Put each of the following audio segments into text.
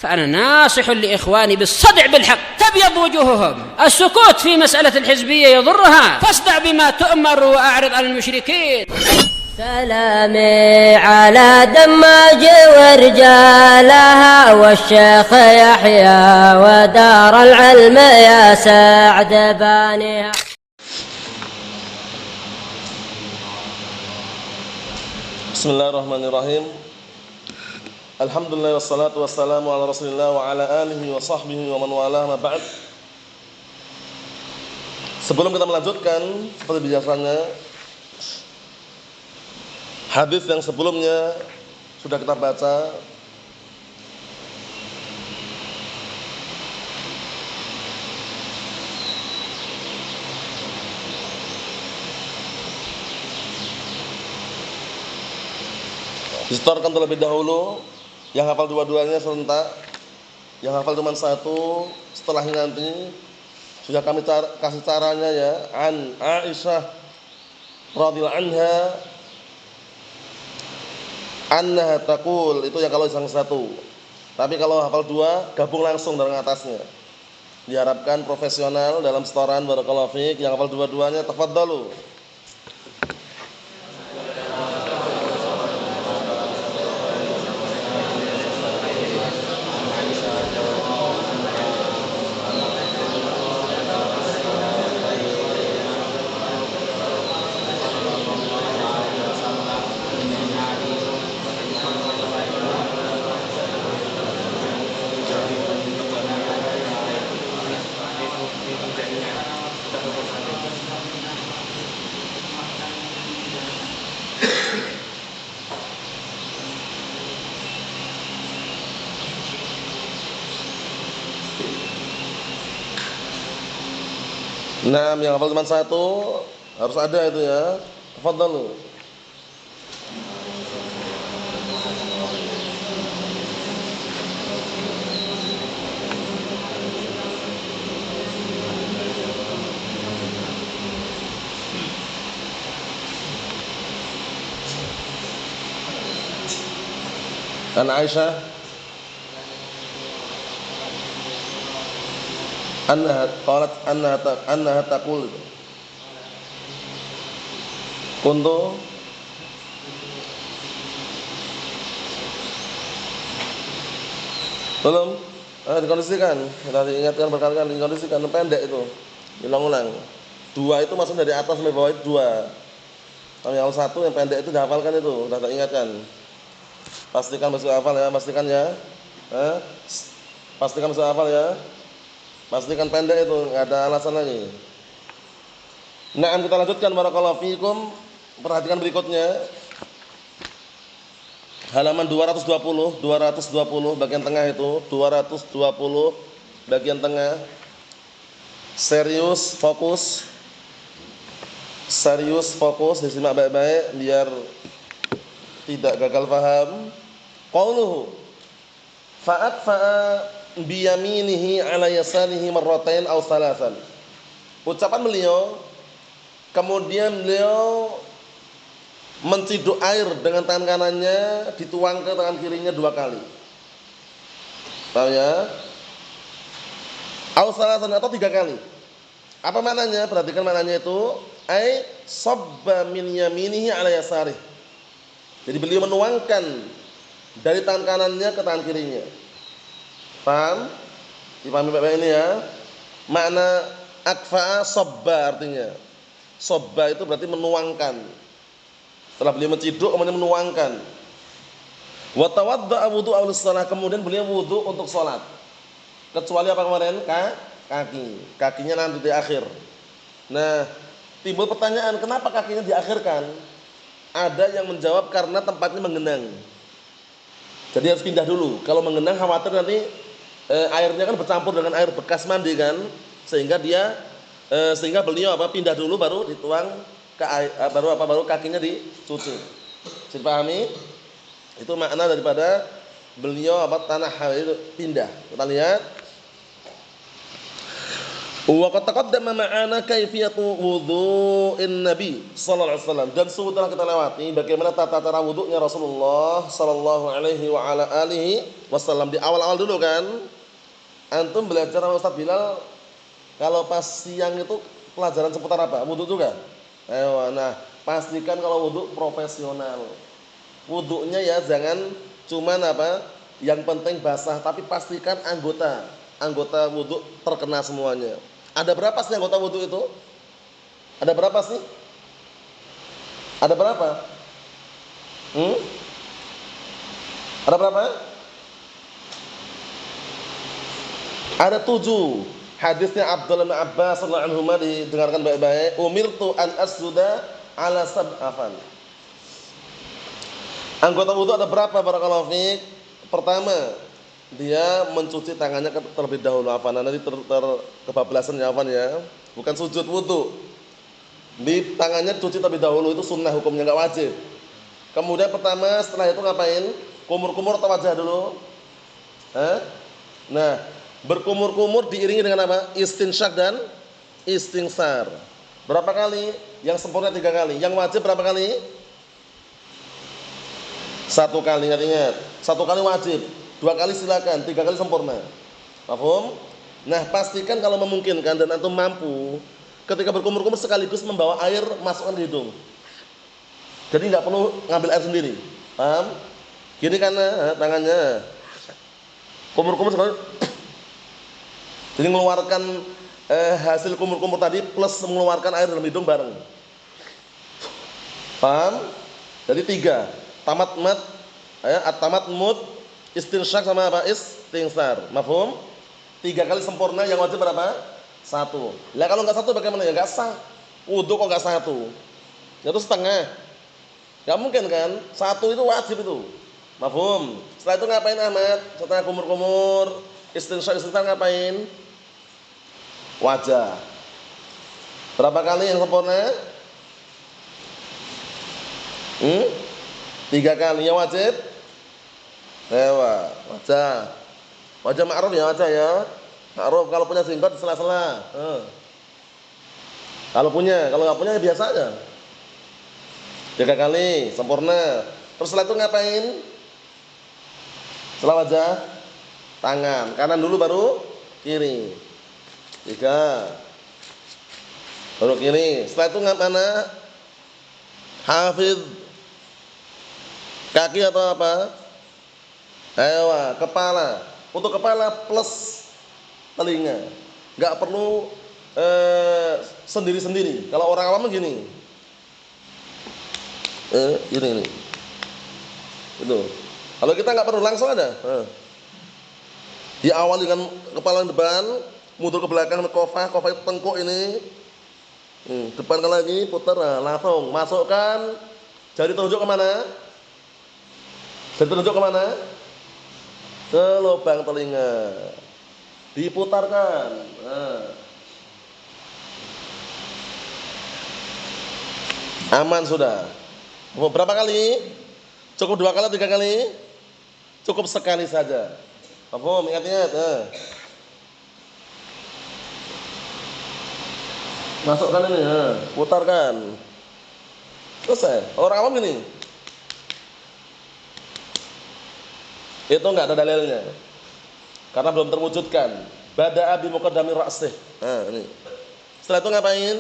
فأنا ناصح لإخواني بالصدع بالحق تبيض وجوههم. السكوت في مسألة الحزبية يضرها، فاصدع بما تؤمر وأعرض عن المشركين. سلامي على دماج ورجالها والشيخ يحيى ودار العلم يا سعد بانيها. Bismillahirrahmanirrahim. Alhamdulillah wassalatu wassalamu ala Rasulillah wa ala alihi wa sahbihi wa man walah, ma ba'd. Sebelum kita melanjutkan, seperti biasanya, hadis yang sebelumnya sudah kita baca. Disetorkan terlebih dahulu, yang hafal dua-duanya serentak, yang hafal cuma satu, setelahnya nanti sudah kami kasih caranya ya. An Aisyah radhiyallahu anha annaha taqul, itu ya kalau yang satu. Tapi kalau hafal dua, gabung langsung dari atasnya. Diharapkan profesional dalam setoran. Barakallahu fiik. Yang hafal dua-duanya tafadhalu. Nah, yang hafal cuma satu harus ada itu ya. Tafadhalu. An Aisyah annaha qalat annaha taqul kuntu belum dikondisikan, sudah diingatkan berkali-kali, dikondisikan pendek itu, ulang-ulang. Dua itu masuk dari atas sampai bawah itu dua. Yang satu yang pendek itu dihafalkan, itu sudah diingatkan. Pastikan masuk hafal ya, pastikan ya. Pastikan masuk hafal ya. Pastikan pendek itu, enggak ada alasan lagi. Nah, kita lanjutkan barakallahu fiikum. Perhatikan berikutnya. Halaman 220 bagian tengah itu, 220 bagian tengah. Serius, fokus. Serius, fokus, disimak baik-baik biar tidak gagal paham. Qauluhu fa'atfa'a biyaminihi ala yasarihi marratain aw salasan. Ucapan beliau, kemudian beliau menciduk air dengan tangan kanannya, dituang ke tangan kirinya dua kali. Tahu ya? Aw salasan, atau tiga kali. Apa maknanya? Perhatikan maknanya itu. Ai sabba min yaminihi ala yasarihi. Jadi beliau menuangkan dari tangan kanannya ke tangan kirinya. Paham? Dipahami baik-baik ini ya. Makna akfa'a sabba artinya. Sabba itu berarti menuangkan. Setelah beliau menciduk kemudian menuangkan. Wa tawadda'a wudu'a lis-shalah, kemudian beliau wudu untuk salat. Kecuali apa kemarin? Kaki. Kakinya nanti di akhir. Nah, timbul pertanyaan, kenapa kakinya diakhirkan? Ada yang menjawab karena tempatnya menggenang. Jadi harus pindah dulu. Kalau menggenang khawatir nanti airnya kan bercampur dengan air bekas mandi kan, sehingga beliau pindah dulu baru dituang ke air, baru kakinya dicuci. Dipahami? Itu makna daripada beliau tanah itu pindah. Kita lihat Wa qad taqaddama ma'ana kaifiyatu wudhu'in Nabi sallallahu alaihi wasallam, dan sudah kita lewati bagaimana tata cara wudunya Rasulullah sallallahu alaihi wa ala alihi wasallam di awal-awal dulu kan. Antum belajar sama Ustaz Bilal kalau pas siang itu pelajaran seputar apa? Wudu juga. Ayo, nah pastikan kalau wudu profesional. Wudunya ya jangan cuman apa? Yang penting basah, tapi pastikan anggota wudu terkena semuanya. Ada berapa sih anggota wudu itu? Ada berapa sih? Ada berapa? Ada berapa? Ada 7. Hadisnya Abdullah bin Abbas radhiyallahu anhu didengarkan baik-baik. Umirtu an asjuda ala sab'afan. Anggota wudu ada berapa barakallahu fiik? Pertama, dia mencuci tangannya terlebih dahulu. Nanti kebablasan ya ya. Bukan sujud wudu. Di tangannya cuci terlebih dahulu, itu sunnah hukumnya, enggak wajib. Kemudian pertama setelah itu ngapain? Kumur-kumur atau wajah dulu? Nah, berkumur-kumur diiringi dengan apa? Istinsyak dan istinsar. Berapa kali? Yang sempurna 3 kali. Yang wajib berapa kali? 1 kali, ingat-ingat. 1 kali wajib, 2 kali silakan, 3 kali sempurna. Paham? Nah, pastikan kalau memungkinkan dan antum mampu, ketika berkumur-kumur sekaligus membawa air masukkan ke hidung. Jadi nggak perlu ngambil air sendiri. Paham? Gini kan tangannya. Kumur-kumur sekaligus. Jadi mengeluarkan hasil kumur-kumur tadi plus mengeluarkan air dalam hidung bareng. Paham? Jadi 3. Tamat-mat, at-tamat-mut, istinsyak sama apa? Istinsar. Mafhum? 3 kali sempurna, yang wajib berapa? 1. Lah kalau enggak 1 bagaimana? Ya enggak sah. Wudu kok enggak 1? Ya itu setengah. Enggak mungkin kan? 1 itu wajib itu. Mafhum? Setelah itu ngapain Ahmad? Setelah kumur-kumur, istinsyak ngapain? Wajah. Berapa kali yang sempurna? 3 kali yang wajib. Wajah. Wajah ma'ruf ya, wajah ya. Ma'ruf, kalau punya jenggot di sela-sela. Kalau punya, kalau enggak punya ya biasa aja. 3 kali sempurna. Terus setelah itu ngapain? Setelah wajah, tangan. Kanan dulu baru kiri. 3. Baru kiri. Setelah itu mana? Hafidz. Kaki atau apa? Kepala. Untuk kepala plus telinga. Enggak perlu sendiri-sendiri. Kalau orang awam gini. Ini. Itu. Kalau kita enggak perlu langsung ada. Diawali dengan kepala depan, mundur ke belakang kofah itu tengkuk ini. Depan lagi putar, langsung masukkan jari telunjuk kemana? Jari telunjuk kemana? Ke lubang telinga. Diputarkan. Aman sudah. Berapa kali? Cukup 2 kali, 3 kali? Cukup sekali saja. Paham? Ingat-ingat. Masukkan ini, putarkan. Selesai. Orang awam gini. Itu enggak ada dalilnya. Karena belum terwujudkan. Bada'a bi muqaddami ra'sih. Nah, ini. Setelah itu ngapain?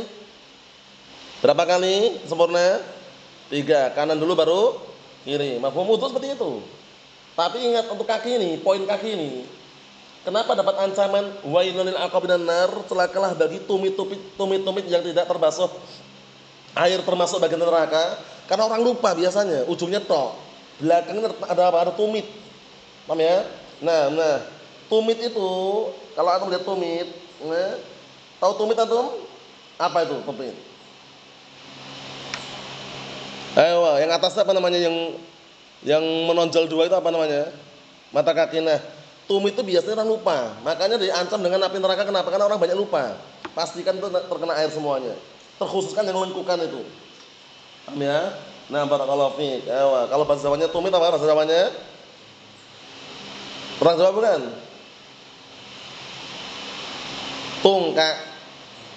Berapa kali sempurna? 3. Kanan dulu baru kiri. Mafhum wudu seperti itu. Tapi ingat untuk kaki ini, poin kaki ini. Kenapa dapat ancaman wailul lil aqabinan nar, celakalah bagi tumit-tumit yang tidak terbasuh air termasuk bagian neraka? Karena orang lupa biasanya, ujungnya tok. Belakangnya ada apa? Ada tumit. Paham ya? Nah, tumit itu kalau antum lihat tumit, tahu tumit antum? Apa itu tumit? Yang atasnya apa namanya, yang menonjol 2 itu apa namanya? Mata kaki. Nah, tumit itu biasanya orang lupa. Makanya diancam dengan api neraka. Kenapa? Karena orang banyak lupa. Pastikan itu terkena air semuanya. Terkhususkan yang lengkukan itu. Paham ya? Nah, barakallahu fiik. Kalau bahasa Jawanya tumit apa bahasa Jawanya? Orang Jawa bukan? Tungkak.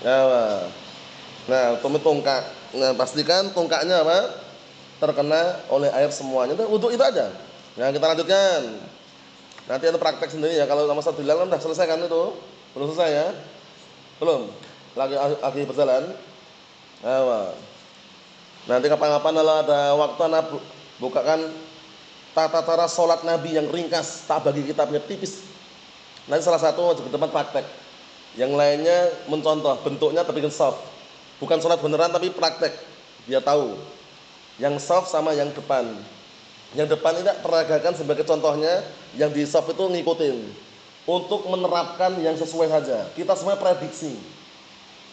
Nah, tumit tongkak. Nah, pastikan tongkaknya apa? Terkena oleh air semuanya. Itu wudu itu aja. Nah, kita lanjutkan. Nanti ada praktek sendiri ya. Kalau sama satu bilang kan udah selesai kan itu? Belum selesai ya? Belum. Lagi berjalan. Nanti kapan-kapan kalau ada waktu anak bukakan tata cara sholat Nabi yang ringkas, tak bagi kitabnya tipis. Nanti salah satu ke depan praktek. Yang lainnya mencontoh bentuknya terbikin soft. Bukan sholat beneran tapi praktek. Dia tahu. Yang soft sama yang depan. Yang depan ini peragakan sebagai contohnya, yang di soft itu ngikutin. Untuk menerapkan yang sesuai saja. Kita semua prediksi.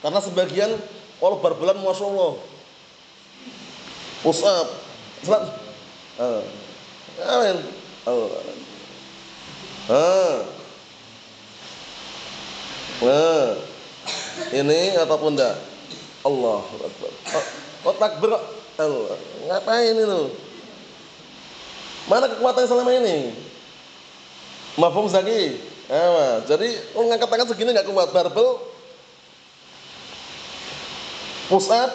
Karena sebagian kalau berbulan Masya Allah push up salat amin ini ataupun enggak Allahu Akbar takbir kok ngapain itu, mana kekuatan selama ini mafhum Zaki? Jadi ngangkat tangan segini enggak kuat, barbel push up,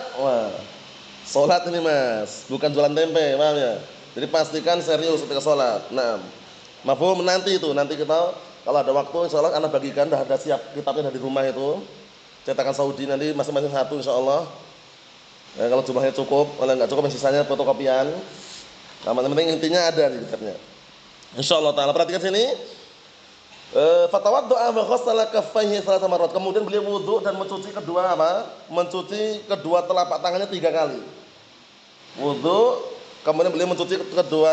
sholat ini mas, bukan jualan tempe, paham ya? Jadi pastikan serius ketika sholat. Nah, mafhum nanti kita kalau ada waktu, insya Allah anak bagikan, dah ada siap kitabnya dari rumah itu, cetakan Saudi nanti masing-masing satu, insya Allah. Ya, kalau jumlahnya cukup, kalau nggak cukup, sisanya fotokopian. Nah, penting intinya ada di kitabnya. Insya Allah Taala. Perhatikan sini. Fatawaddu'a wa ghassala kaffaihi thalatha marrat. Kemudian beliau wudu dan mencuci kedua apa? Mencuci kedua telapak tangannya 3 kali. Wudu, kemudian beliau mencuci kedua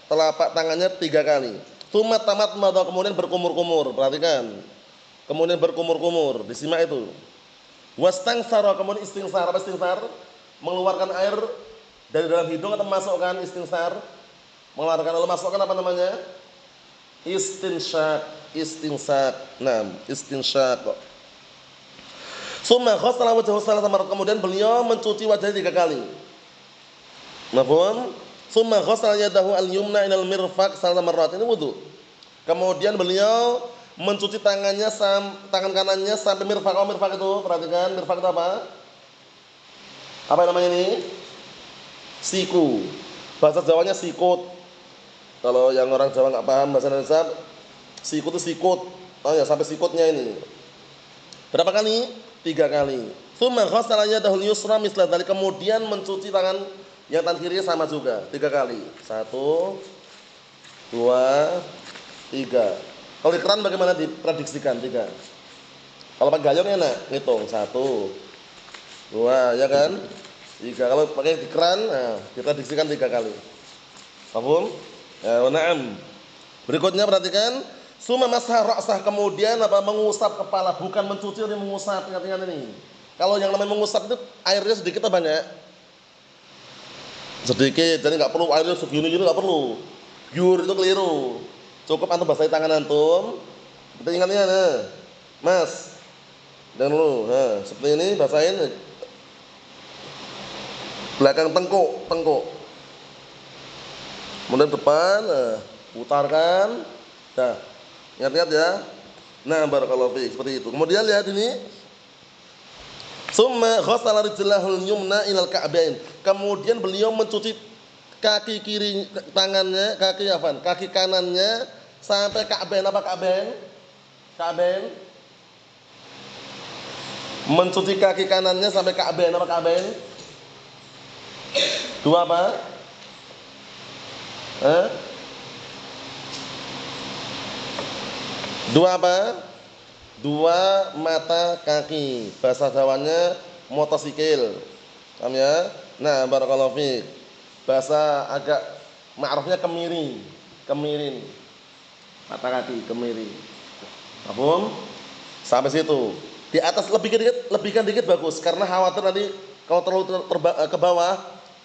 telapak tangannya 3 kali. Tsumma tamatmadha, kemudian berkumur-kumur. Perhatikan. Kemudian berkumur-kumur, disimak itu. Wastangsara, kemudian istingsar. Apa istingsar? Mengeluarkan air dari dalam hidung atau masukkan istingsar. Mengeluarkan lalu masukkan apa namanya? Istinsyaq. Nah, istinsyaq. Summa ghassala wajhahu thalatha marrat, kemudian beliau mencuci wajahnya 3 kali. Mafhum? Summa ghassala yadahu al-yumna ilal mirfaq thalatha marrat. Ini wudu. Kemudian beliau mencuci tangan kanannya sampai mirfaq. Oh, mirfaq itu, perhatikan, mirfaq itu apa? Apa namanya ini? Siku. Bahasa Jawanya sikut. Kalau yang orang Jawa nggak paham bahasa Indonesia, sikut itu sikut, ya sampai sikutnya ini. Berapa kali? 3 kali. Tsumma ghassala yadahu al-yusra misla dzalik, kemudian mencuci tangan yang tangan kirinya sama juga 3 kali. 1 2 3. Kalau di keran bagaimana diprediksikan? 3. Kalau pakai gayung enak, ngitung 1 2, ya kan? 3. Kalau pakai di keran, nah, diprediksikan 3 kali. Paham? Ya, na'am. Berikutnya perhatikan, summa masah ra'sah, kemudian apa? Mengusap kepala, bukan mencuci, ini mengusap. Ingat-ingat ini. Kalau yang namanya mengusap itu airnya sedikit atau banyak? Sedikit, jadi enggak perlu airnya segini-gini, enggak perlu. Biur itu keliru. Cukup antum basahi tangan antum. Kita ingat-ingat, Mas. Dan dulu, seperti ini basahin belakang tengkuk. Kemudian depan, putarkan. Nah, ingat-ingat ya. Nah, barakallahu fiik, seperti itu. Kemudian lihat ini. Summa ghassala rijlahul yumna ilal ka'bain. Kemudian beliau mencuci kaki kiri tangannya, kaki kanannya sampai ka'bain. Apa ka'bain? Ka'bain. Mencuci kaki kanannya sampai ka'bain. Apa ka'bain? 2 apa? 2 apa? 2 mata kaki. Bahasa Jawanya motosikil. Paham ya? Nah, barakallahu fiik. Bahasa agak ma'rufnya kemirin. Mata kaki kemiri. Paham? Sampai situ. Di atas lebihkan dikit bagus, karena khawatir nanti kalau terlalu ke bawah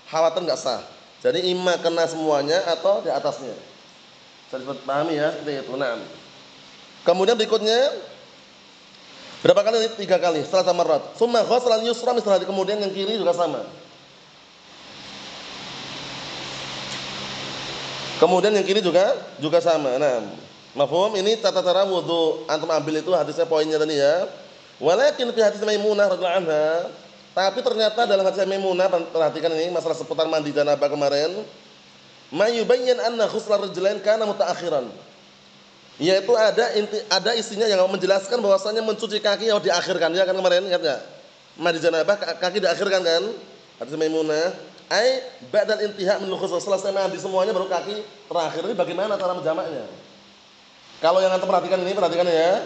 khawatir enggak sah. Jadi imma kena semuanya atau di atasnya. Saya pahami ya, seperti itu. Nah. Kemudian berikutnya berapa kali? 3 kali. Setelah marrat. Tsumma ghassala al-yusra misla, kemudian yang kiri juga sama. Kemudian yang kiri juga sama. Nah, mafhum? Ini tata cara wudu. Antum ambil itu hadisnya poinnya tadi ya. Walakin fi hadis Maimunah radhiyallahu anha, tapi ternyata dalam hadis Maimunah, perhatikan ini masalah seputar mandi janabah kemarin, ma yubayyin anna ghuslar rijlain kana mutaakhiran. Yaitu ada isinya yang menjelaskan bahwasanya mencuci kaki yang diakhirkan, ya kan kemarin, ingat enggak? Mandi janabah kaki diakhirkan kan? Hadis Maimunah, ai ba'dal intihai min ghusl, selesai mandi semuanya baru kaki terakhir. Ini bagaimana cara menjamaknya? Kalau yang antum perhatikan ini, perhatikan ya.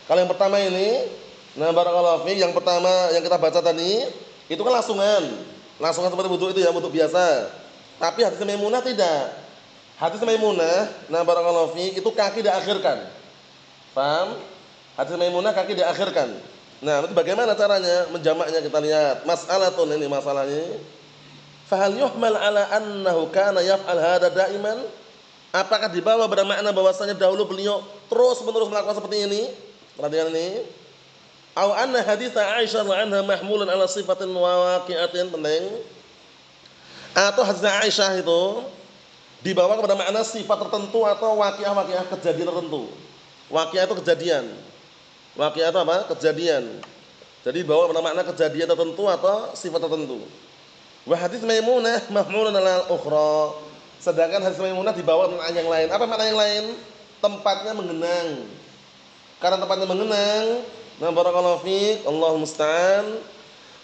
Kalau yang pertama ini, nah barakallahu fiik, yang pertama yang kita baca tadi, itu kan langsungan seperti wudu itu ya, wudu biasa. Tapi hadis Maimunah tidak. Hadis Maimunah, nah barakallahu fiik, itu kaki diakhirkan. Paham? Hadis Maimunah kaki diakhirkan. Nah, itu bagaimana caranya menjamaknya, kita lihat. Mas'alatun, ini masalahnya. Fahal yuhmal ala annahu kana yaf'al hada daiman? Apakah dibawa bermakna bahwasanya dahulu beliau terus-menerus melakukan seperti ini? Perhatikan ini. Au anna hadits Aisyah anha mahmulan ala sifatin wa waqi'atin, penting. Atau hadits Aisyah itu dibawa kepada makna sifat tertentu atau waqiah kejadian tertentu. Waqiah itu kejadian. Waqiah itu apa? Kejadian. Jadi dibawa kepada makna kejadian tertentu atau sifat tertentu. Wa hadits Maimunah mahmulan ala ukhra. Sedangkan hadits Maimunah dibawa makna yang lain. Apa makna yang lain? Tempatnya mengenang. Karena tempatnya mengenang, nah barakallahu fiik, Allahu musta'an.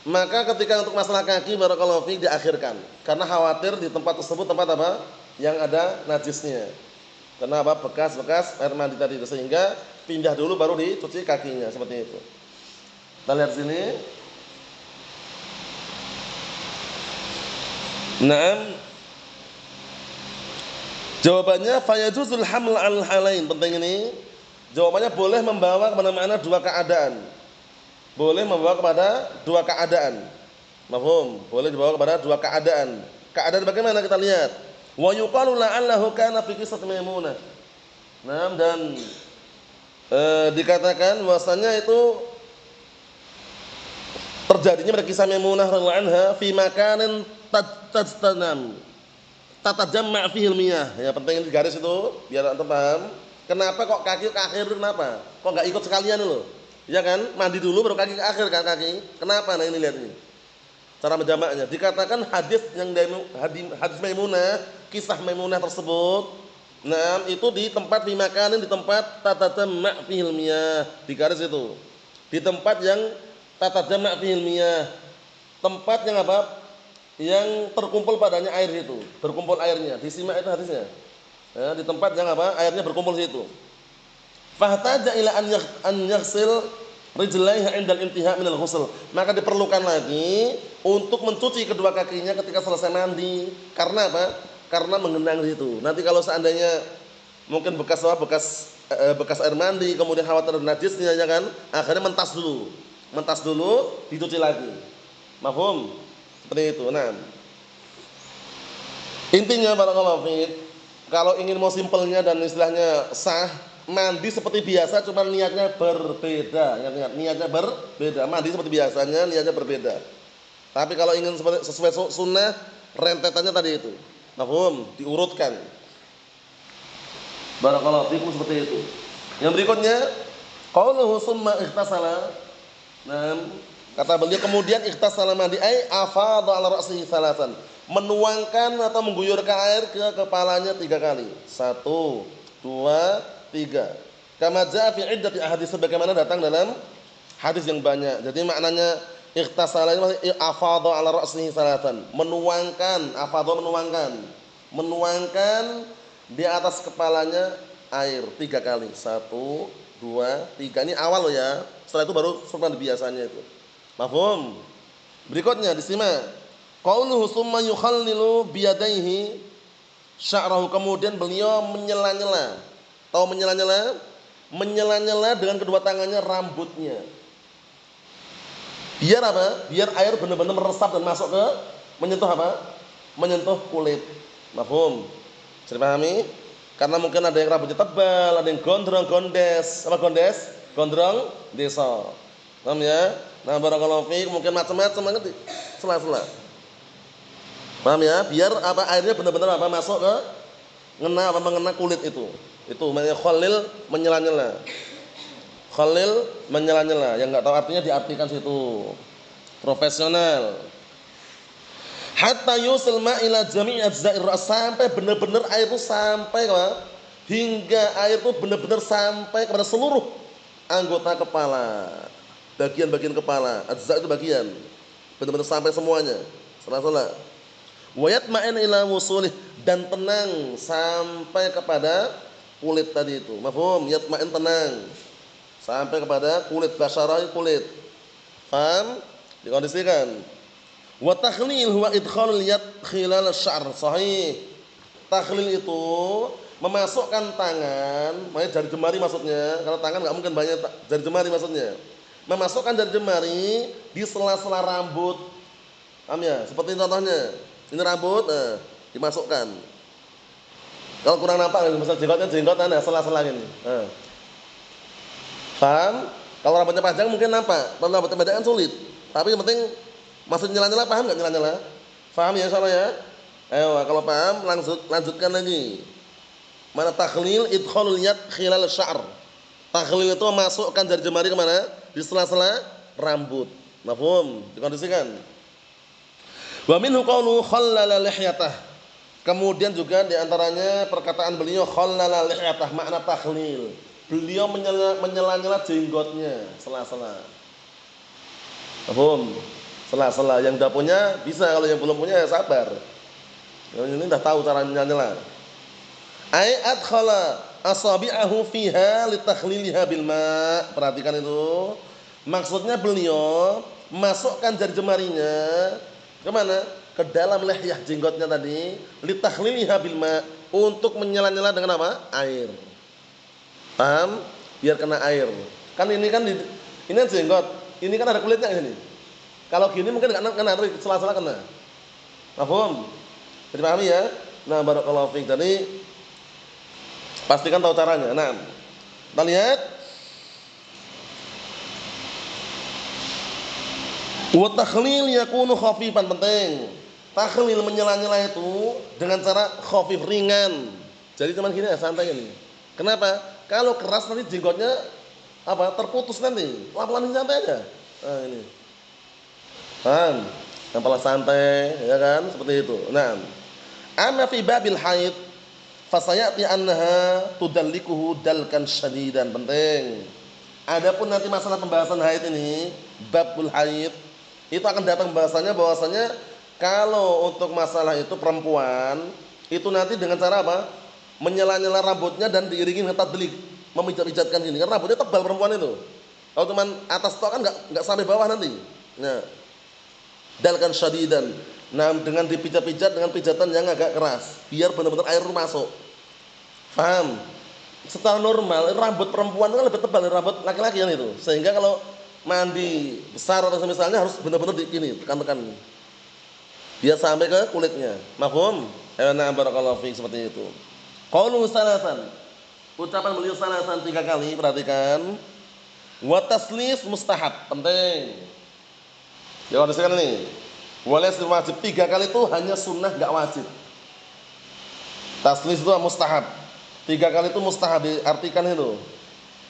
Maka ketika untuk masalah kaki barakallahu fiik diakhirkan. Karena khawatir di tempat tersebut tempat apa? Yang ada najisnya. Karena apa? Bekas-bekas air mandi tadi, sehingga pindah dulu baru dicuci kakinya, seperti itu. Kita lihat sini. Naam. Jawabannya fayajuzul haml al halain, penting ini. Jawabannya boleh membawa kepada makna dua keadaan. Boleh membawa kepada dua keadaan. Mafhum? Boleh dibawa kepada dua keadaan. Keadaan bagaimana kita lihat? Wa yuqalu la'allahu kana fi qissat Maimunah. Nah, dan dikatakan bahwasanya itu terjadinya pada kisah Maimunah radhiyallahu anha fi makanin tajtanam tatajamma fihi al-miyah. Ya, penting di garis itu biar antum paham. Kenapa kok kaki ke akhir, kenapa? Kok enggak ikut sekalian loh? Ya kan? Mandi dulu baru kaki ke akhir kan kaki. Kenapa? Nah ini lihat ini. Cara menjamaknya. Dikatakan hadis yang dari hadis Maimunah, kisah Maimunah tersebut, nah itu di tempat fi makanin, di tempat tatajamma fihi al-miyah. Di garis itu. Di tempat yang tatajamma fihi al-miyah. Tempat yang apa? Yang terkumpul padanya air itu, berkumpul airnya. Disimak itu hadisnya. Ya, di tempat yang apa? Airnya berkumpul di situ. Fahtaja ila an yaghsil rijlaihi 'inda al-intihai min al-ghusl. Maka diperlukan lagi untuk mencuci kedua kakinya ketika selesai mandi. Karena apa? Karena mengenang di situ. Nanti kalau seandainya mungkin bekas air mandi, kemudian khawatir najisnya, ya kan? Akhirnya mentas dulu, dicuci lagi. Mafhum? Seperti itu. Nah, intinya barakallahu fiik, kalau ingin mau simpelnya dan istilahnya sah, mandi seperti biasa, cuma niatnya berbeda. Ingat, niatnya berbeda. Mandi seperti biasanya, niatnya berbeda. Tapi kalau ingin sesuai sunnah, rentetannya tadi itu. Mafhum? Diurutkan. Barakallahu fiikum, seperti itu. Yang berikutnya, qauluhu summa ightasala. Nah, kata beliau kemudian ightasala mandi ai afadha ala ra'sihi salasan. Menuangkan atau mengguyurkan air ke kepalanya 3 kali. 1, 2, 3. Kama jaa fi iddati ahadits, sebagaimana datang dalam hadis yang banyak. Jadi maknanya ightasala itu afadha ala ra'sihi salasan. Menuangkan, afadha menuangkan di atas kepalanya air 3 kali. 1, 2, 3. Ini awal loh ya. Setelah itu baru seperti biasanya itu. Mafhum? Berikutnya disimak. Qauluhu summa yukhallilu biyadaihi sya'rahu, kemudian beliau menyela-nyela. Tahu menyela-nyela? Menyela-nyela dengan kedua tangannya rambutnya. Biar apa? Biar air benar-benar meresap dan masuk ke menyentuh apa? Menyentuh kulit. Mafhum? Bisa dipahami? Karena mungkin ada yang rambutnya tebal, ada yang gondrong-gondes. Apa gondes? Gondrong desa. Paham ya? Nah, barakallahu fiik, mungkin macam-macam ngerti. Sela-sela. Paham ya? Biar apa airnya benar-benar apa masuk ke mengena kulit itu. Itu namanya khallil, menyela-nyela. Khalil menyela-nyela, yang enggak tahu artinya diartikan situ. Profesional. Hatta yusil ma ila jami' ajza'ir ra's, sampai benar-benar air itu sampai hingga air itu benar-benar sampai kepada seluruh anggota kepala. Bagian-bagian kepala, ajza' itu bagian. Benar-benar sampai semuanya. Salah-salah. Wa yatma'in ila wusulih, dan tenang sampai kepada kulit tadi itu. Mafhum? Yatma'in, tenang sampai kepada kulit, basyarah kulit. Paham? Dikondisikan. Wa takhlil huwa idkhalul yad khilal asy-sya'r. Sahih. Takhlil itu memasukkan tangan, makanya jari jemari maksudnya. Kalau tangan enggak mungkin banyak, jari jemari maksudnya. Memasukkan jari jemari di sela-sela rambut. Paham ya? Seperti contohnya. Ini rambut, dimasukkan. Kalau kurang nampak, misal jenggotan sela-sela gini. Paham? Kalau rambutnya panjang mungkin nampak. Kalau rambutnya pendek kan sulit. Tapi yang penting maksud nyela-nyela, paham enggak nyela-nyela? Paham ya insyaallah ya? Ayo, kalau paham lanjutkan lagi. Mana takhlil idkhalul yad khilal asy-sya'r. Takhlil itu memasukkan jari jemari kemana? Di sela-sela rambut. Mafhum? Dikondisikan. Wa minhu qawlu khallala lihyatah. Kemudian juga diantaranya perkataan beliau khallala lihyatah, makna takhlil. Beliau menyela-nyela jenggotnya, sela-sela. Mafhum? Sela-sela. Yang sudah punya bisa, kalau yang belum punya ya sabar. Yang ini sudah tahu cara nyela-nyela. Ai adkhala asabi'ahu fiha litakhliliha bil ma'. Perhatikan itu. Maksudnya beliau masukkan jari jemarinya ke mana? Ke dalam lihyah jenggotnya tadi, litakhliliha bil ma', untuk menyela-nyela dengan apa? Air. Paham? Biar kena air. Kan ini jenggot. Ini kan ada kulitnya di sini. Kalau gini mungkin enggak kena, sela-sela kena. Paham? Jadi pahami ya? Nah, barakallahu fiik. Jadi pastikan tahu caranya. Nah, kita lihat. Wa takhlil yakunu khafifan, penting. Takhlil menyela-nyela itu dengan cara khafif, ringan. Jadi cuman gini ya, santai ini. Kenapa? Kalau keras nanti jenggotnya terputus nanti. Pelan-pelan santai aja. Nah, ini. Paham? Yang paling santai, ya kan? Seperti itu. Nah, amma fi babil haid fasayati annaha tudallikuhu dalkan syadidan, penting. Adapun nanti masalah pembahasan haid ini, babul haid, itu akan datang bahasanya bahwasanya kalau untuk masalah itu perempuan itu nanti dengan cara apa? Menyela-nyela rambutnya dan diiringi dengan tadlik, memijat-mijatkan gini. Karena rambutnya tebal perempuan itu. Kalau cuma atas tok kan enggak sampai bawah nanti. Nah, dalkan syadidan. Nah, dengan dipijat-pijat dengan pijatan yang agak keras, biar benar-benar air masuk. Paham? Secara normal rambut perempuan itu kan lebih tebal dari rambut laki-laki kan itu. Sehingga kalau mandi besar atau misalnya harus benar-benar digini, tekan-tekan. Biar sampai ke kulitnya. Mafhum? Ana barakallahu fiik, seperti itu. Qaulu salasan. Ucapan beliau salasan 3 kali, perhatikan. Wa taslis mustahab, penting. Ya, perhatikan ini. Walaysa wajib, 3 kali itu hanya sunnah, enggak wajib. Taslis itu mustahab. 3 kali itu mustahab, diartikan itu.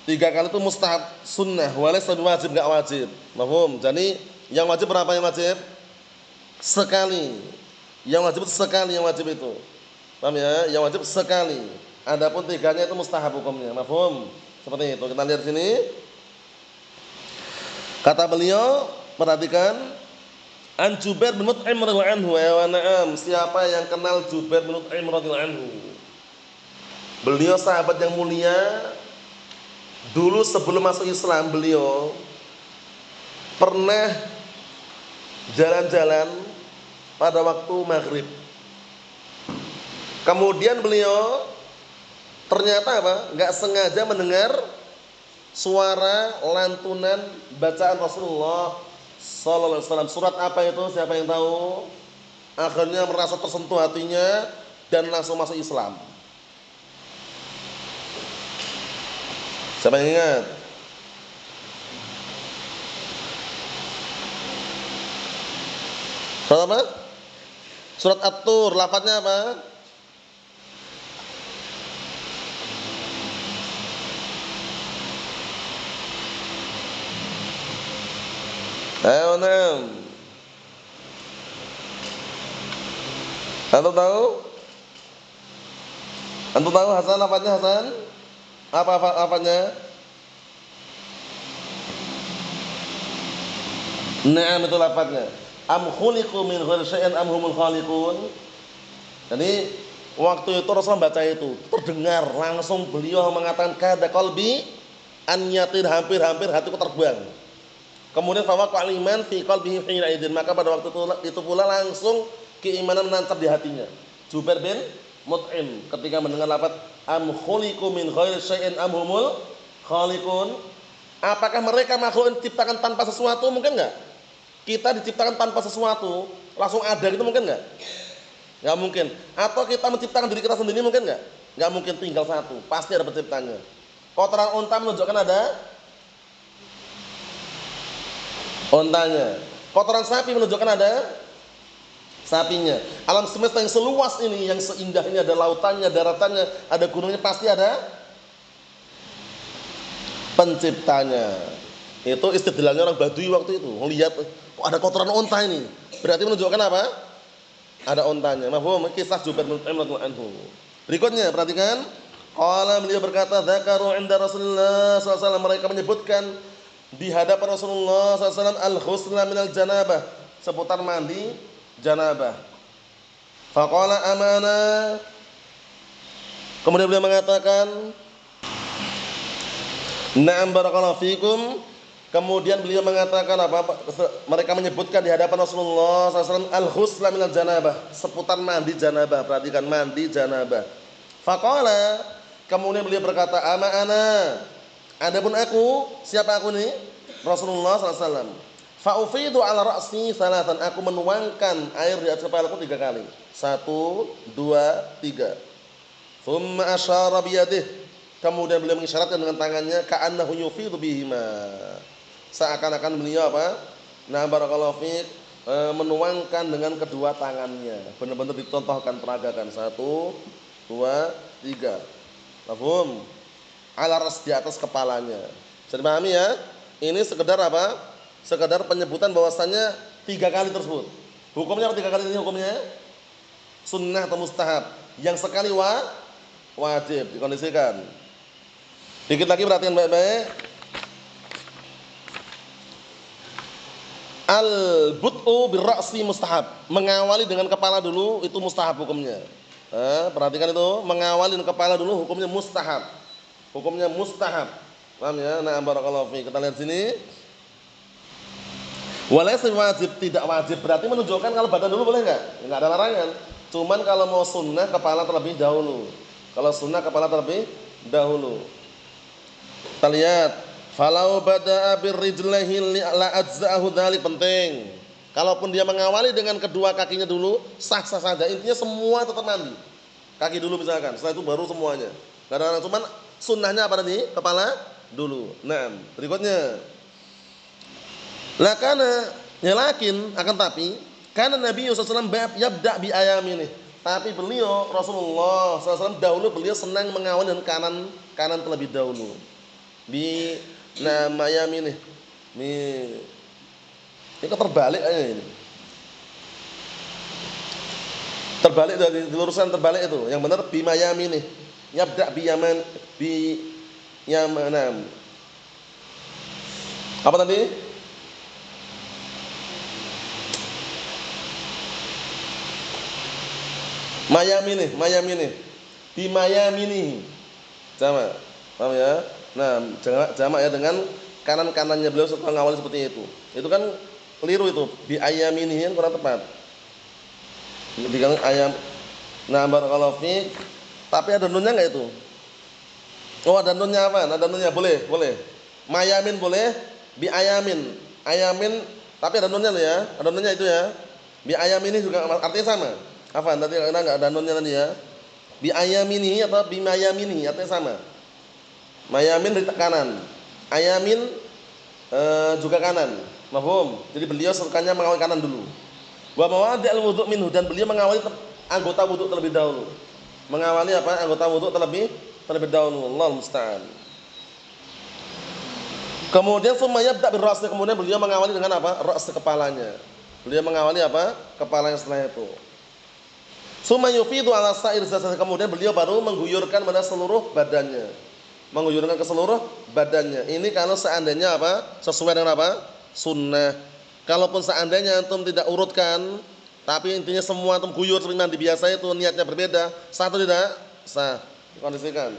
3 kali itu mustahab, sunnah, walaysa wajib, enggak wajib. Mafhum? Jadi yang wajib berapa yang wajib? Sekali. Yang wajib itu sekali, yang wajib itu. Paham ya? Yang wajib sekali. Adapun 3-nya itu mustahab hukumnya. Mafhum? Seperti itu. Kita lihat sini. Kata beliau, perhatikan. An Jubair bin Mut'im radhiyallahu anhu, wa na'am, siapa yang kenal Jubair bin Mut'im radhiyallahu anhu? Beliau sahabat yang mulia. Dulu sebelum masuk Islam beliau pernah jalan-jalan pada waktu maghrib. Kemudian beliau ternyata enggak sengaja mendengar suara lantunan bacaan Rasulullah sallallahu alaihi wasallam. Surat apa itu? Siapa yang tahu? Akhirnya merasa tersentuh hatinya dan langsung masuk Islam. Siapa yang ingat? Surat apa? Surat At-Tur, lafadznya apa? Ayo, nam. Antum tahu? Antum tahu Hasan lafadznya Hasan? Apa lafadznya? Naam itu lafadznya. Am khuliqu min ghairi syai'in am humul khaliqun. Jadi waktu itu Rasulullah baca itu, terdengar langsung beliau mengatakan kada qalbi an yatir, hampir-hampir hatiku terbang. Kemudian fawaqa al-iman fi qalbihi hina idzin, maka pada waktu itu pula langsung keimanan menancap di hatinya. Jubair bin Mut'im ketika mendengar lafaz am khuliqu min ghairi syai'in am humul khaliqun, apakah mereka makhluk diciptakan tanpa sesuatu? Mungkin enggak? Kita diciptakan tanpa sesuatu, langsung ada gitu mungkin enggak? Enggak mungkin. Atau kita menciptakan diri kita sendiri mungkin enggak? Enggak mungkin, tinggal satu, pasti ada penciptanya. Kotoran unta menunjukkan ada ontanya. Kotoran sapi menunjukkan ada sapinya. Alam semesta yang seluas ini, yang seindah ini, ada lautannya, daratannya, ada gunungnya, pasti ada penciptanya. Itu istidlalnya orang Badui waktu itu. Melihat kok ada kotoran onta ini, berarti menunjukkan apa? Ada ontanya. Mafhum? Kisah Jubair bin Mut'im radhiyallahu anhu. Berikutnya perhatikan. Qala, beliau berkata, dzakaru 'inda Rasulullah sallallahu alaihi wasallam, mereka menyebutkan di hadapan Rasulullah sallallahu alaihi wasallam al-ghusla minal janabah, seputar mandi janabah. Faqala amana, kemudian beliau mengatakan na'am barakallahu fikum. Kemudian beliau mengatakan apa? Mereka menyebutkan di hadapan Rasulullah SAW al-ghusla minal janabah, seputar mandi janabah. Perhatikan, mandi janabah. Faqala, kemudian beliau berkata, ama ana, adapun aku, siapa aku nih? Rasulullah SAW. Fa'ufidu ala ra'si salatan, aku menuangkan air di atas kepalaku 3 kali. 1, 2, 3. Thumma asyara biyadih, kemudian beliau mengisyaratkan dengan tangannya, ka'annahu yufidu bihima, seakan-akan beliau apa? Nah, barakallahu fiik, menuangkan dengan kedua tangannya. Benar-benar dicontohkan, peragakan. 1, 2, 3. Mafhum? Ala ras, di atas kepalanya. Bisa dipahami ya? Ini sekedar apa? Sekedar penyebutan bahwasannya 3 kali tersebut. Hukumnya apa 3 kali ini hukumnya? Sunnah atau mustahab? Yang sekali wajib dikondisikan. Dikit lagi perhatikan baik-baik. Al-bud'u birra'si mustahab, mengawali dengan kepala dulu itu mustahab hukumnya. Perhatikan itu, mengawali dengan kepala dulu hukumnya mustahab. Hukumnya mustahab. Paham ya? Nah, barakallahu fiik. Kita lihat sini. Walaysa wajib, tidak wajib. Berarti menunjukkan kalau badan dulu boleh enggak? Enggak ada larangan. Cuman kalau mau sunnah kepala terlebih dahulu. Kalau sunnah kepala terlebih dahulu. Kita lihat. Falau bada'a birrijlihi la ajza'ahu dzalik, penting. Kalaupun dia mengawali dengan kedua kakinya dulu, sah-sah saja. Intinya semua tetap mandi. Kaki dulu misalkan, setelah itu baru semuanya. Karena cuman sunnahnya apa tadi? Kepala dulu. Nah, berikutnya. La kana, ya lakin, akan tapi karena Nabi sallallahu alaihi wasallam yabda bi ayamini. Tapi beliau Rasulullah SAW dahulu beliau senang mengawali dengan kanan terlebih dahulu. Bi mayamini. Ini terbalik aja ini. Terbalik dari lurusan terbalik itu. Yang benar bi mayamini. Yabda bi yaman bi yamanam. Apa tadi? Mayamini. Bi mayamini. Sama. Paham ya? Nah, jamak ya dengan kanan-kanannya beliau setelah ngawali seperti itu. Itu kan keliru itu. Bi ayamini kan kurang tepat. Dibilang ayam. Nah, barakallahu fiik. Tapi ada nunnya enggak itu? Oh, ada nunnya apa? Ada nunnya, boleh. Mayamin boleh, bi ayamin. Ayamin tapi ada nunnya loh ya. Ada nunnya itu ya. Bi ayamini juga artinya sama. Apa? Tadi enggak ada nunnya tadi ya. Bi ayamini atau bi mayamini artinya sama. Mayamin dari kanan, ayamin juga kanan. Mafhum? Jadi beliau sukanya mengawali kanan dulu. Wa mawadi'ul wudhu' minhu, dan beliau mengawali anggota wudhu terlebih dahulu. Mengawali apa? Anggota wudhu terlebih dahulu. Allahu musta'an. Kemudian summa yabda birra'si, kemudian beliau mengawali dengan apa? Ra's, kepalanya. Beliau mengawali apa? Kepalanya setelah itu. Summa yufidu ala sa'ir jasad, kemudian beliau baru mengguyurkan pada seluruh badannya. Mengguyurkan ke seluruh badannya. Ini kalau seandainya apa? Sesuai dengan apa? Sunnah. Kalaupun seandainya antum tidak urutkan, tapi intinya semua antum guyur seperti mandi biasa itu, niatnya berbeda, satu tidak sah. Kondisikan.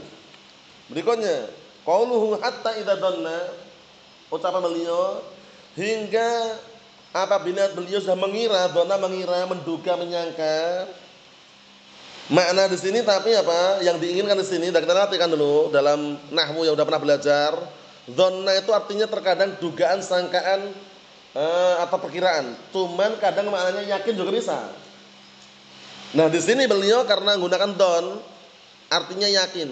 Berikutnya, qauluhu hatta idza dhanna, ucapan beliau hingga apabila beliau sudah mengira, dhanna mengira, menduga, menyangka. Makna di sini tapi apa? Yang diinginkan di sini, kita perhatikan dulu dalam nahwu yang sudah pernah belajar. Dhanna itu artinya terkadang dugaan, sangkaan atau perkiraan. Cuman kadang maknanya yakin juga bisa. Nah, di sini beliau karena menggunakan dhon artinya yakin.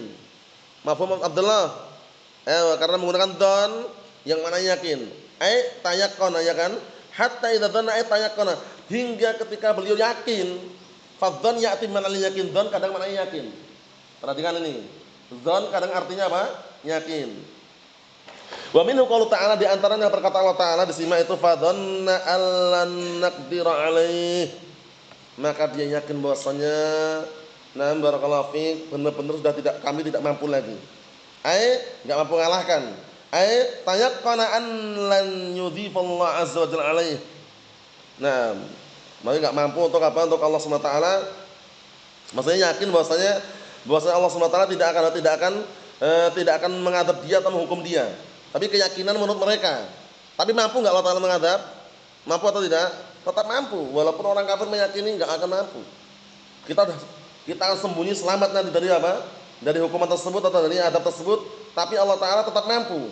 Mafhum Abdullah? Karena menggunakan dhon yang mana yakin. Tayaqqana, ya kan? Hatta idza dhanna tayaqqana, hingga ketika beliau yakin. Fadhon ya'ti man al-yakin, dhon kadang maknanya yakin. Perhatikan ini. Dhon kadang artinya apa? Yakin. Wa minhu qaulu ta'ala, di antaranya perkataan Allah Ta'ala disimak itu fadhanna allan naqdira alaih. Maka dia yakin bahwasanya barakallahu fiik, benar-benar sudah kami tidak mampu lagi. Enggak mampu mengalahkan. Tayaqqana an lan yudhifallahu azza wa jalla alaih. Nah, makanya enggak mampu untuk apa? Untuk Allah Subhanahu wa taala. Maksudnya yakin bahwasanya Allah Subhanahu wa taala tidak akan mengadab dia atau menghukum dia. Tapi keyakinan menurut mereka. Tapi mampu enggak Allah Taala mengadab? Mampu atau tidak? Tetap mampu. Walaupun orang kafir meyakini enggak akan mampu. Kita akan sembunyi selamat nanti dari apa? Dari hukuman tersebut atau dari adab tersebut, tapi Allah Taala tetap mampu.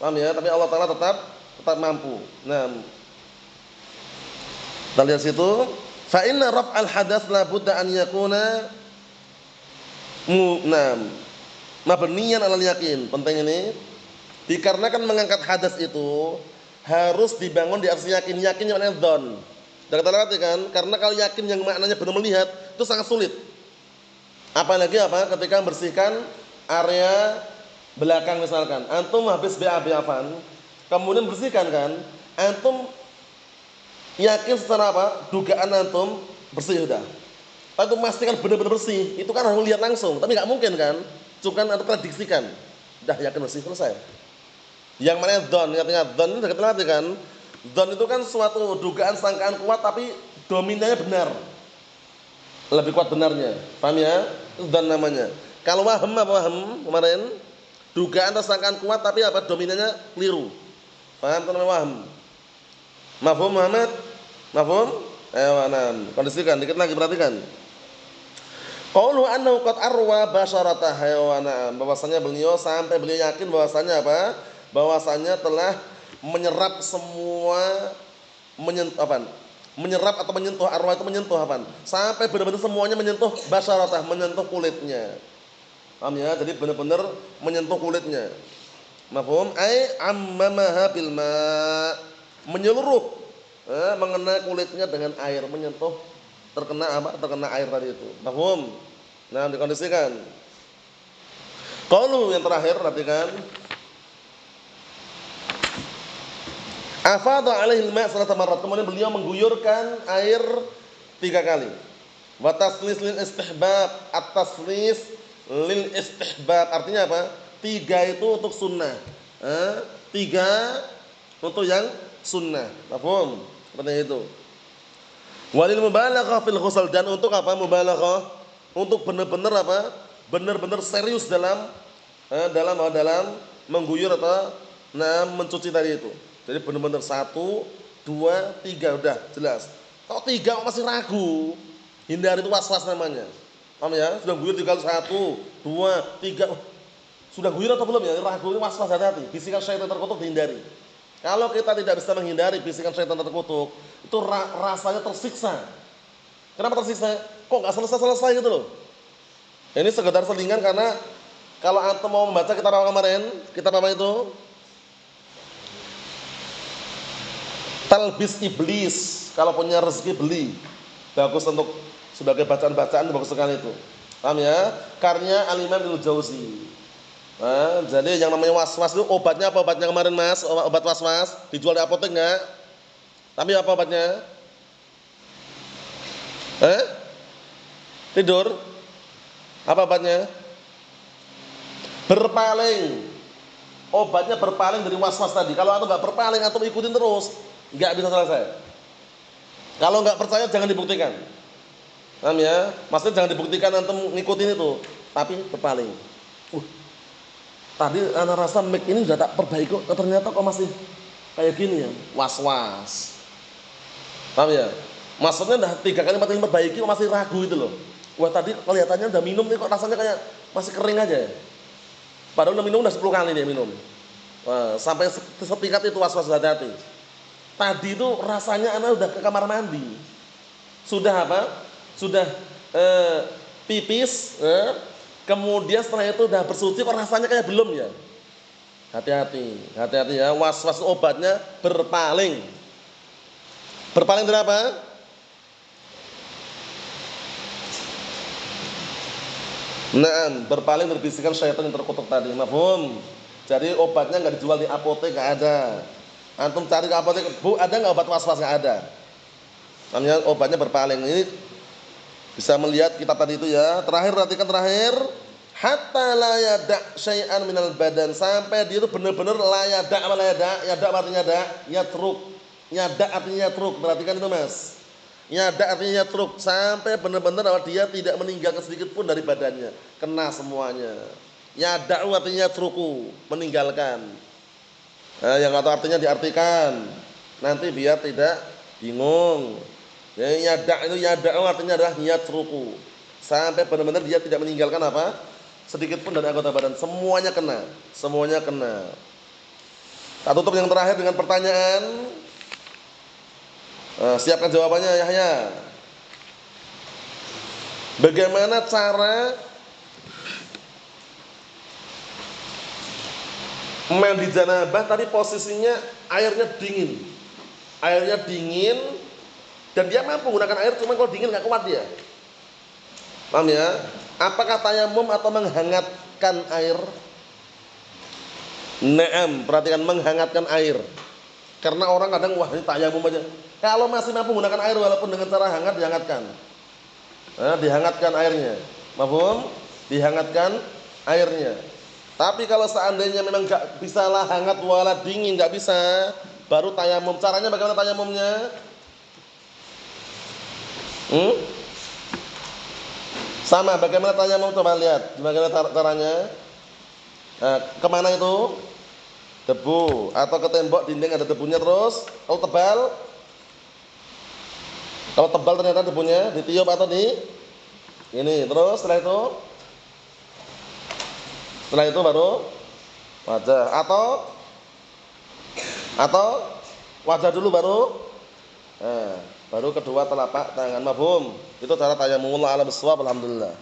Paham ya? Tapi Allah Taala tetap mampu. Nah, kita lihat situ, fa inna raf'al hadath la budda an yakuna mabniyan 'alal yakin. Penting ini. Dikarenakan mengangkat hadas itu harus dibangun di atas yakin. Yakin yang maknanya dhon. Sudah kita perhatikan, karena kalau yakin yang maknanya benar melihat itu sangat sulit. Apalagi apa? Ketika membersihkan area belakang misalkan. Antum habis BAB-an, kemudian bersihkan kan? Antum yakin secara apa? Dugaan antum bersih sudah. Tapi memastikan benar-benar bersih, itu kan harus lihat langsung. Tapi nggak mungkin kan? Cuma antum prediksikan. Dah yakin bersih, selesai. Yang mana dhon, ingat dhon itu kita perhatikan. Dhon itu kan suatu dugaan, sangkaan kuat tapi dominannya benar. Lebih kuat benarnya. Paham ya? Itu dhon namanya. Kalau waham apa waham kemarin? Dugaan atau sangkaan kuat tapi apa? Dominannya keliru. Paham itu namanya waham. Mafhum Muhammad? Mafhum? Kondisikan dikit lagi, perhatikan. Qaulu annahu qad arwa basyarata hayawana, bahwasanya beliau sampai beliau yakin bahwasanya apa? Bahwasanya telah menyerap semua menyerap atau menyentuh, arwah itu menyentuh apa? Sampai benar-benar semuanya menyentuh basyaratah, menyentuh kulitnya. Paham ya? Jadi benar-benar menyentuh kulitnya. Mafhum? Ammamaha bil ma', menyeluruh, mengenai kulitnya dengan air, menyentuh, terkena apa? Terkena air tadi itu. Mafhum? Nah, dikondisikan. Qaulu yang terakhir, perhatikan. Afadha alaihi al-ma' salasa marrat, kemudian beliau mengguyurkan air 3 kali. Wa taslis lil istihbab, at-taslis lil istihbab artinya apa? 3 itu untuk sunnah. 3 untuk yang sunnah. Mafhum? Seperti itu. Walil mubalaghah fil ghusl, dan untuk apa? Mubalaghah, untuk benar-benar apa? Benar-benar serius dalam mengguyur atau mencuci tadi itu. Jadi benar-benar 1, 2, 3 udah jelas. Kalau 3 masih ragu, hindari, itu was-was namanya. Paham ya? Sudah guyur 3 kali, 1, 2, 3. Sudah guyur atau belum ya? Ragu, ini was-was, hati-hati. Bisikan syaitan terkutuk dihindari. Kalau kita tidak bisa menghindari bisikan syaitan terkutuk, itu rasanya tersiksa. Kenapa tersiksa? Kok nggak selesai-selesai gitu loh? Ini sekedar selingan, karena kalau antum mau membaca kitab apa kemarin? Kitab apa itu? Talbis Iblis. Kalau punya rezeki beli. Bagus untuk sebagai bacaan-bacaan, bagus sekali itu. Paham ya? Karya Al-Imam Ibnu Jauzi. Jadi yang namanya was-was itu obatnya apa obatnya kemarin Mas? Obat was-was dijual di apotek enggak? Tapi apa obatnya? Tidur. Apa obatnya? Berpaling. Obatnya berpaling dari was-was tadi. Kalau antum enggak berpaling, antum ikutin terus, enggak bisa selesai. Kalau enggak percaya jangan dibuktikan. Paham ya? Maksudnya jangan dibuktikan antum ngikutin itu, tapi berpaling. Tadi ana rasa mic ini sudah tak perbaiki kok, ternyata kok masih kayak gini ya, was-was. Paham ya? Maksudnya udah 3 kali 4 kali perbaiki kok masih ragu itu loh. Wah tadi kelihatannya udah minum nih kok rasanya kayak masih kering aja ya. Padahal udah minum udah 10 kali dia minum. Wah, sampai setingkat itu was-was, hati-hati. Tadi itu rasanya ana udah ke kamar mandi. Sudah apa? Sudah pipis, kemudian setelah itu udah bersuci kok rasanya kayak belum ya. Hati-hati, hati-hati ya. Was-was obatnya berpaling. Berpaling dari apa? Naam, berpaling dari bisikan syaitan yang terkutuk tadi. Mafhum? Jadi obatnya enggak dijual di apotek, enggak ada. Antum cari ke apotek, Bu, ada enggak obat was-was? Enggak ada. Namanya obatnya berpaling. Ini bisa melihat kitab tadi itu ya. Terakhir, perhatikan terakhir. Hatta la yada' syai'an minal badan, sampai dia itu benar-benar la yada'. Apa la yada'? Yada' artinya ada, yatruk. Yada' artinya yatruk. Perhatikan itu Mas. Yada' artinya yatruk, sampai benar-benar dia tidak meninggalkan sedikit pun dari badannya. Kena semuanya. Yada'u artinya yatruku, meninggalkan. Yang atau artinya diartikan. Nanti biar tidak bingung. Yada' itu yada'u artinya adalah yatruku. Sampai benar-benar dia tidak meninggalkan apa? Sedikit pun dari anggota badan, semuanya kena, semuanya kena. Kita tutup yang terakhir dengan pertanyaan. Siapkan jawabannya Yahya. Bagaimana cara mandi janabah? Tadi posisinya airnya dingin, dan dia mampu menggunakan air, cuma kalau dingin nggak kuat dia. Paham ya? Apakah tayamum atau menghangatkan air? Naam, perhatikan menghangatkan air. Karena orang kadang wah ini tayamum aja. Kalau masih mampu menggunakan air walaupun dengan cara hangat, dihangatkan. Dihangatkan airnya. Mafhum? Dihangatkan airnya. Tapi kalau seandainya memang enggak bisa lah hangat wala dingin, enggak bisa, baru tayamum. Caranya bagaimana tayamumnya? Sama, bagaimana tayamum, coba lihat. Bagaimana caranya? Kemana itu? Debu atau ke tembok dinding ada debunya terus. Kalau tebal ternyata debunya ditiup atau di ini terus setelah itu baru wajah atau wajah dulu baru kedua telapak tangan. Mafhum? Itu cara tayamum. Wallahu a'lam bishawab. Alhamdulillah.